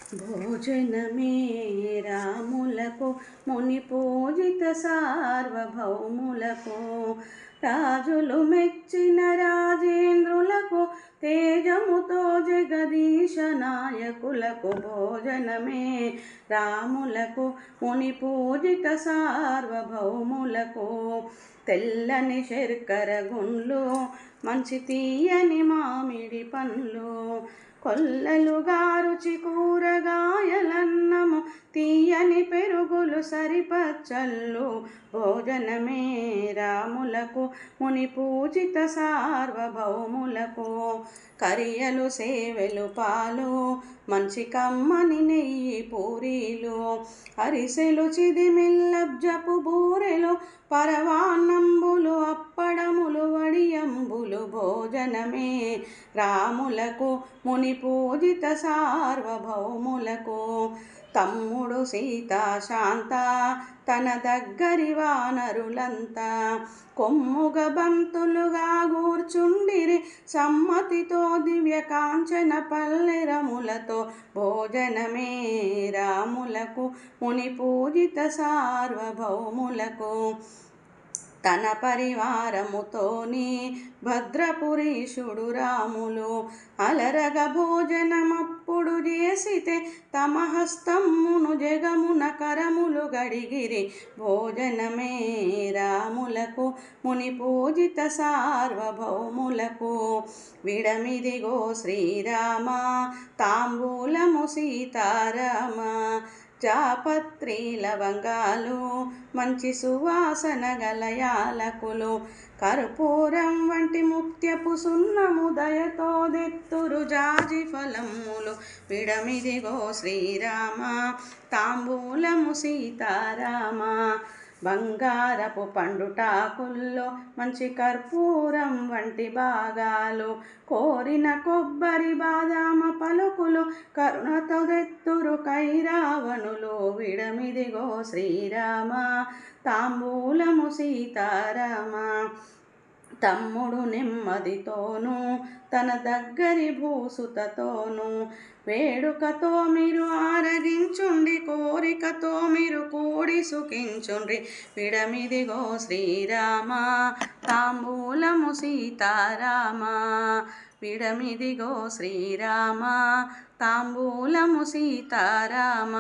భోజనమే రాములకు ముని పూజిత సార్వభౌములకు రాజులు మెచ్చిన రాజేంద్రులకు తేజముతో జగదీశ నాయకులకు భోజనమే రాములకు ముని పూజిత సార్వభౌములకు తెల్లని శర్కర గుండ్లు మంచి తీయని మామిడి పండ్లు కొల్లలుగా రుచి కూరగాయలన్నము తీయని పెరుగులు సరిపచ్చళ్ళు భోజనమే రాములకు ముని పూజిత సార్వభౌములకు కరియలు సేవెలు పాలు మంచి కమ్మని నెయ్యి పూరీలు అరిసెలు చిదిమిల్లబ్జపు బూరెలు పరవాన్నంబులు అప్పడములు వడియంబులు భోజనమే రాములకు ముని పూజిత సార్వభౌములకు తమ్ముడు సీతా శాంత తన దగ్గరి వానరులంతా కొమ్ముగ బంతులుగా గూర్చుండిరి సమ్మతితో దివ్య కాంచన పల్లెరములతో భోజనమే రాములకు ముని పూజిత సార్వభౌములకు తన పరివారముతోని భద్రపురీషుడు రాములు అలరగ భోజనమప్పుడు చేసితే తమ హస్తమును జగమున కరములు గడిగిరి భోజనమే రాములకు ముని పూజిత సార్వభౌములకు విడమిదిగో శ్రీరామ తాంబూలము సీతారామ జాపత్రి లవంగాలు మంచి సువాసన గల యాలకులు కర్పూరం వంటి ముత్యపు సున్నము దయతో దెత్తురు జాజి ఫలములు విడమిదిగో శ్రీరామ తాంబూలము సీతారామ బంగారపు పండుటాకుల్లో మంచి కర్పూరం వంటి భాగాలు కోరిన కొబ్బరి బాదామ పలుకులు కరుణతో దెత్తురు కైరావణులు విడమిదిగో శ్రీరామ తాంబూలము సీతారామ తమ్ముడు నెమ్మదితోనూ తన దగ్గరి భూసుతతోనూ వేడుకతో మీరు ఆరగించుండి కోరికతో మీరు కూడి సుఖించుండ్రి విడమిదిగో శ్రీరామ తాంబూలము సీతారామ విడమిదిగో శ్రీరామ తాంబూలము సీతారామ.